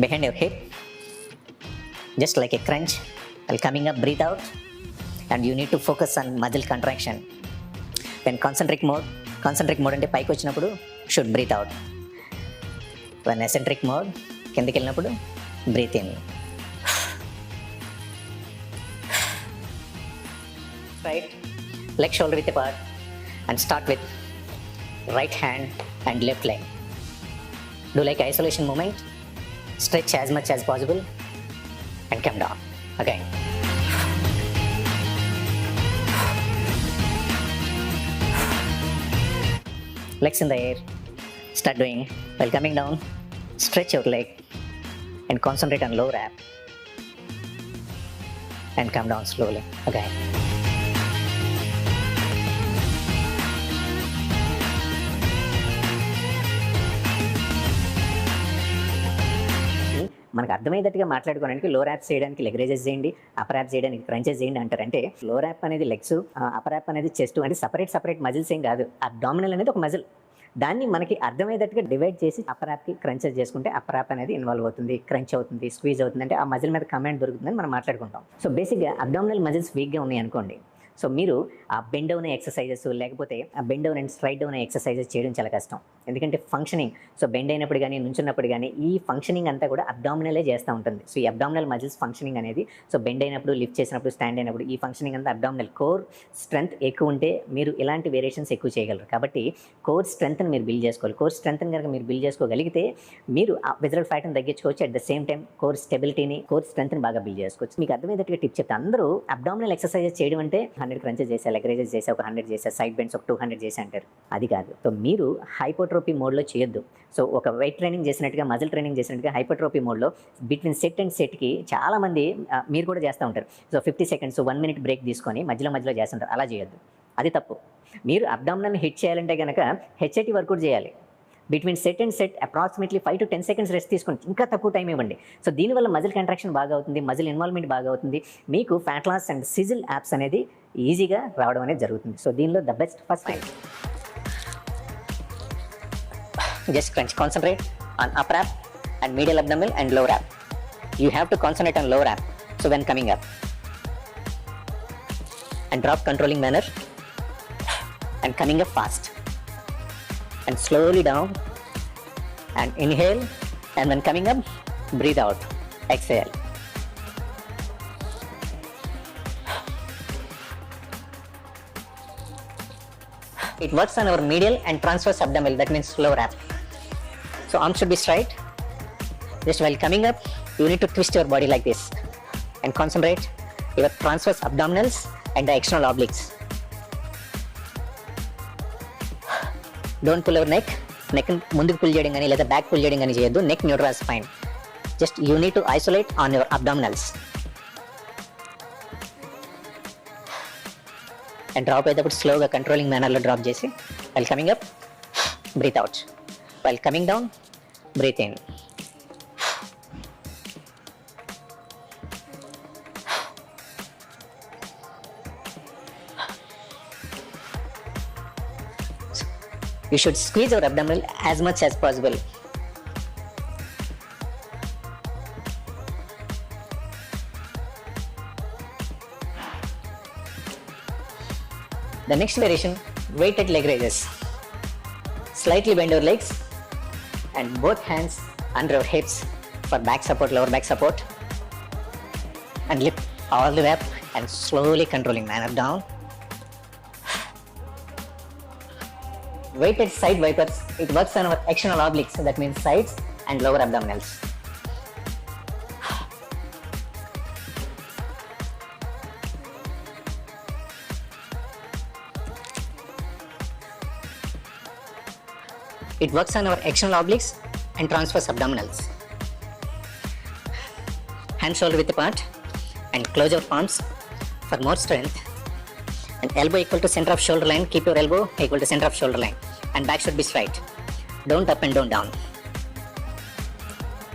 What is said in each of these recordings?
behind your hip, just like a crunch. While coming up, breathe out, and you need to focus on muscle contraction. When concentric mode అంటే పైకి వచ్చినప్పుడు should breathe out. When eccentric mode, కిందకి వెళ్ళినప్పుడు breathe in. Right, leg shoulder width apart, and start with right hand and left leg. Do like isolation movement, stretch as much as possible, and come down again. Legs in the air, start doing. While coming down, stretch your leg and concentrate on lower ab, and come down slowly again. మనకు అర్థమయ్యేటట్టుగా మాట్లాడుకోవడానికి lower apps చేయడానికి leg rises చేయండి, upper apps చేయడానికి crunches చేయండి అంటారు. అంటే lower app అనేది legs, upper app అనేది చెస్ట్, అంటే సపరేట్ మజిల్స్ ఏం కాదు. అబ్డామినల్ అనేది ఒక మజిల్. దాన్ని మనకి అర్థమయ్యేటట్టుగా డివైడ్ చేసి అప్పర్ యాప్కి క్రంచెస్ చేసుకుంటే అప్పర్ యాప్ అనేది ఇన్వాల్వ్ అవుతుంది, క్రంచ్ అవుతుంది, స్క్వీజ్ అవుతుంది, అంటే ఆ మజిల్ మీద కమాండ్ దొరుకుతుందని మనం మాట్లాడుకుంటాం. సో బేసిక్గా అబ్డామినల్ మజిల్స్ వీక్గా ఉన్నాయి అనుకోండి, సో మీరు ఆ బెండ్ డౌన్ ఎక్సర్సైజెస్ లేకపోతే ఆ bend down and straight down exercises చేయడం చాలా కష్టం. ఎందుకంటే ఫంక్షనింగ్, సో బెండ్ అయినప్పుడు కానీ నుంచున్నప్పుడు కానీ ఈ ఫంక్షనింగ్ అంతా కూడా అబ్డామినలే చేస్తూ ఉంటుంది. సో ఈ అబ్డామినల్ మజిల్స్ ఫంక్షనింగ్ అనేది, సో బెండ్ అయినప్పుడు, లిఫ్ట్ చేసినప్పుడు, స్టాండ్ అయినప్పుడు ఈ ఫంక్షనింగ్ అంతా అబ్డామినల్ కోర్ స్ట్రెంత్ ఎక్కువ ఉంటే మీరు ఇలాంటి వేరియేషన్స్ ఎక్కువ చేయగలరు. కాబట్టి కోర్ స్ట్రెంత్ని మీరు బిల్డ్ చేసుకోవాలి. కోర్ స్ట్రెంత్ని కనుక మీరు బిల్డ్ చేసుకోగలిగితే మీరు ఆ విజరల్ ఫ్యాట్ని తగ్గించుకోవచ్చు. At the same time core స్టెబిలిటీని, కోర్ స్ట్రెంత్ని బాగా బిల్డ్ చేసుకోవచ్చు. మీకు అర్థమయ్యేటట్టుగా టిప్ చెప్తే, అందరూ అబ్డామినల్ ఎక్సర్సైజెస్ చేయడం అంటే 100 క్రంచెస్ చేసే, లెగ్ రైజెస్ చేసే, ఒక 100 చేసే, సైడ్ బెండ్స్ ఒక 200 చేసి అంటారు. అది కాదు. సో మీరు హైపోట్రోపీ మోడ్లో చేయొద్దు. సో ఒక వెయిట్ ట్రైనింగ్ చేసినట్టుగా, మజిల్ ట్రైనింగ్ చేసినట్టుగా హైపోట్రోపీ మోడ్లో బిట్వీన్ సెట్ అండ్ సెట్కి చాలామంది మీరు కూడా చేస్తూ ఉంటారు. సో 50 సెకండ్స్ 1 మినిట్ బ్రేక్ తీసుకొని మధ్యలో చేస్తుంటారు. అలా చేయొద్దు, అది తప్పు. మీరు అబ్డామినల్ని హిట్ చేయాలంటే కనుక హెచ్ఐటి వర్కౌట్ చేయాలి. Between set and set approximately 5 to 10 seconds rest తీసుకొని ఇంకా తక్కువ టైం ఇవ్వండి. సో దీనివల్ల మజిల్ కంట్రాక్షన్ బాగా అవుతుంది, మజిల్ ఇన్వాల్వ్మెంట్ బాగా అవుతుంది, మీకు fat loss and chisel abs అనేది ఈజీగా రావడం అనేది జరుగుతుంది. సో దీనిలో the best first time just crunch. Concentrate on upper ab and medial abdominal and lower ab. You have to concentrate on lower ab. So when coming up, and drop controlling manner, and coming up fast, and slowly down, and inhale, and when coming up, breathe out, exhale. It works on our medial and transverse abdominal, that means lower ab. So arms should be straight. Just while coming up, you need to twist your body like this and concentrate your transverse abdominals and the external obliques. Don't pull your neck munduku pull cheyadam gaani leda back pull cheyadam gaani cheyaddu. Neck neutral is fine. Just you need to isolate on your abdominals. And drop అయ్యేటప్పుడు స్లోగా controlling మేనర్లో drop చేసి, while coming up, breathe out. While coming down, breathe in. You should squeeze your abdominal as much as possible. The next variation, weighted leg raises. Slightly bend your legs and both hands under your hips for back support, lower back support, and lift all the way up and slowly controlling manner down. Weighted side wipers, it works on our external obliques, that means sides and lower abdominals. It works on our external obliques and transverse abdominals. Hand shoulder width apart and close your palms for more strength. And elbow equal to center of shoulder line. Keep your elbow equal to center of shoulder line. And back should be straight. Don't up and don't down.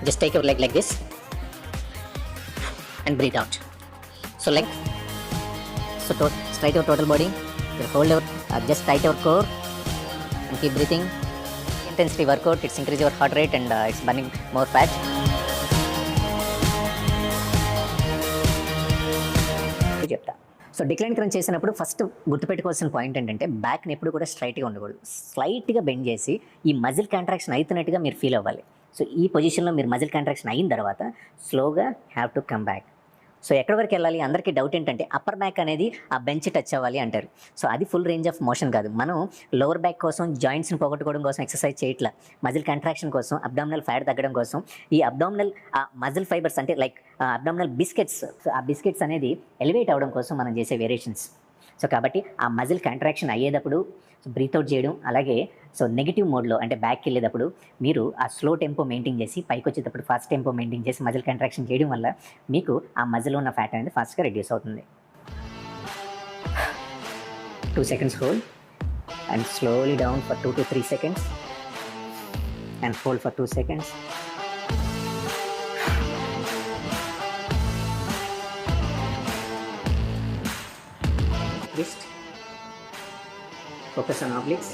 Just take your leg like this and breathe out. So leg. So straight your total body. Hold your, just tight your core and keep breathing. Intensity workout, it's increase your heart rate and it's burning more fat. చెప్తా. So decline crunch చేసినప్పుడు first గుర్తుపెట్టుకోవాల్సిన point ఏంటంటే బ్యాక్ని ఎప్పుడు కూడా స్ట్రైట్గా ఉండకూడదు, స్లైట్గా bend చేసి ఈ మజిల్ కాంట్రాక్షన్ అవుతున్నట్టుగా మీరు ఫీల్ అవ్వాలి. సో ఈ పొజిషన్లో మీరు మజిల్ కాంట్రాక్షన్ అయిన తర్వాత స్లోగా have to come back. So ఎక్కడి వరకు వెళ్ళాలి? అందరికీ డౌట్ ఏంటంటే అప్పర్ బ్యాక్ అనేది ఆ బెంచ్ టచ్ అవ్వాలి అంటారు. సో అది ఫుల్ రేంజ్ ఆఫ్ మోషన్ కాదు. మనం లోవర్ బ్యాక్ కోసం జాయింట్స్ని పోగొట్టుకోవడం కోసం ఎక్సర్సైజ్ చేయట్లా, మజిల్ కాంట్రాక్షన్ కోసం, అబ్డామినల్ ఫ్యాట్ తగ్గడం కోసం. ఈ అబ్డామినల్ మజిల్ ఫైబర్స్ అంటే లైక్ అబ్డామినల్ బిస్కెట్స్, ఆ బిస్కెట్స్ అనేది ఎలివేట్ అవ్వడం కోసం మనం చేసే వేరియేషన్స్. సో కాబట్టి ఆ మజిల్ కాంట్రాక్షన్ అయ్యేటప్పుడు బ్రీత్ అవుట్ చేయడం, అలాగే సో నెగిటివ్ మోడ్లో అంటే బ్యాక్కి వెళ్ళేటప్పుడు మీరు ఆ స్లో టెంపో మెయింటైన్ చేసి పైకి వచ్చేటప్పుడు ఫాస్ట్ టెంపో మెయింటైన్ చేసి మజిల్ కాంట్రాక్షన్ చేయడం వల్ల మీకు ఆ మజిల్లో ఉన్న ఫ్యాట్ అనేది ఫాస్ట్గా రెడ్యూస్ అవుతుంది. 2 seconds hold and slowly down for 2 to 3 seconds and hold for 2 seconds. Twist. Focus on obliques.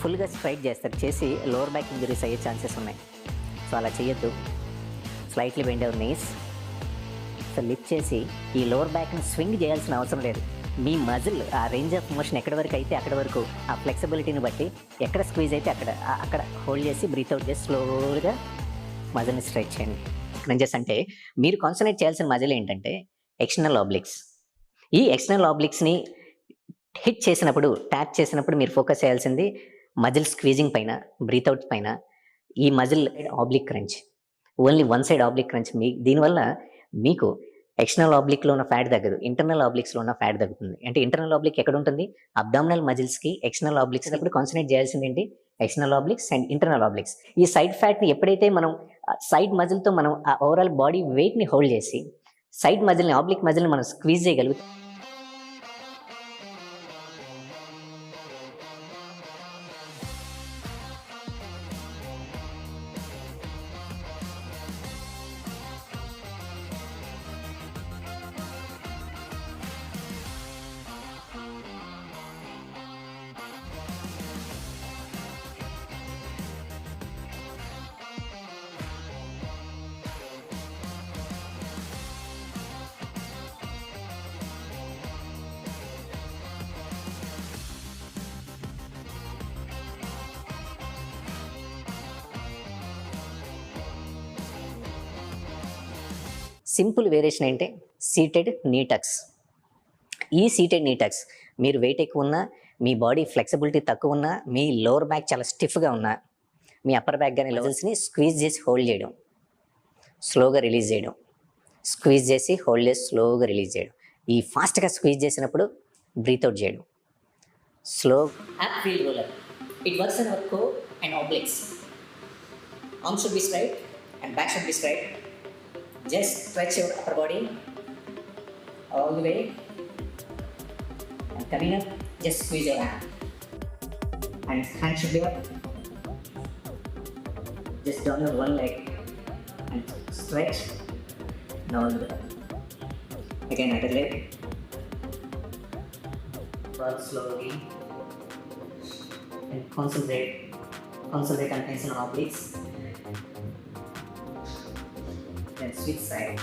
ఫుల్గా స్ట్రైట్ చేస్తారు, చేసి లోవర్ బ్యాక్ ఇంజరీస్ అయ్యే ఛాన్సెస్ ఉన్నాయి. సో అలా చేయొద్దు. Slightly bend our knees. So lift చేసి ఈ లోవర్ బ్యాక్ని స్వింగ్ చేయాల్సిన అవసరం లేదు. మీ మజిల్ ఆ రేంజ్ ఆఫ్ మోషన్ ఎక్కడి వరకు అయితే అక్కడ వరకు ఆ ఫ్లెక్సిబిలిటీని బట్టి ఎక్కడ స్క్వీజ్ అయితే అక్కడ హోల్డ్ చేసి బ్రీత్ అవుట్ చేసి స్లోగా మజిల్ని స్ట్రెచ్ చేయండి. క్రంచెస్ అంటే మీరు కాన్సన్ట్రేట్ చేయాల్సిన మజిల్ ఏంటంటే ఎక్స్టర్నల్ ఆబ్లిక్స్. ఈ ఎక్స్టర్నల్ ఆబ్లిక్స్ని హిట్ చేసినప్పుడు, ట్యాప్ చేసినప్పుడు మీరు ఫోకస్ చేయాల్సింది మజిల్ స్క్వీజింగ్ పైన, బ్రీత్ అవుట్ పైన. ఈ muscle oblique crunch, only one side oblique crunch. దీనివల్ల మీకు ఎక్స్టర్నల్ ఆబ్లిక్లో ఉన్న ఫ్యాట్ తగ్గదు, ఇంటర్నల్ ఆబ్లిక్స్లో ఉన్న ఫ్యాట్ తగ్గుతుంది. అంటే ఇంటర్నల్ ఆబ్లిక్ ఎక్కడ ఉంటుంది? అబ్డామినల్ మజిల్స్కి ఎక్స్టర్నల్ ఆబ్లిక్స్. అప్పుడు కాన్సన్ట్రేట్ చేయాల్సింది ఏంటి? External obliques and internal obliques. ఈ సైడ్ ఫ్యాట్ని ఎప్పుడైతే మనం సైడ్ మజిల్తో మనం ఆ ఓవరాల్ బాడీ వెయిట్ని హోల్డ్ చేసి సైడ్ మజిల్ని, ఆబ్లిక్ మజిల్ని మనం స్క్వీజ్ చేయగలుగుతాం. సింపుల్ వేరియేషన్ ఏంటి? Seated knee tucks. ఈ సీటెడ్ నీ టక్స్ మీరు వెయిట్ ఎక్కువ ఉన్నా, మీ బాడీ ఫ్లెక్సిబిలిటీ తక్కువ ఉన్నా, మీ లోవర్ బ్యాక్ చాలా స్టిఫ్గా ఉన్నా, మీ అప్పర్ బ్యాక్ కానీ లెవెల్స్ని స్క్వీజ్ చేసి హోల్డ్ చేయడం, స్లోగా రిలీజ్ చేయడం, స్క్వీజ్ చేసి హోల్డ్ చేసి స్లోగా రిలీజ్ చేయడం. ఈ ఫాస్ట్గా స్క్వీజ్ చేసినప్పుడు బ్రీత్ అవుట్ చేయడం. Slow app feel roller. It works in our core and obliques. Arms should be straight and back should be straight. Just stretch your upper body all the way and coming up, just squeeze your hand and hand should be up. Just down your one leg and stretch and all the way. Again other leg. Work slowly and concentrate on tension of obliques. Then switch side.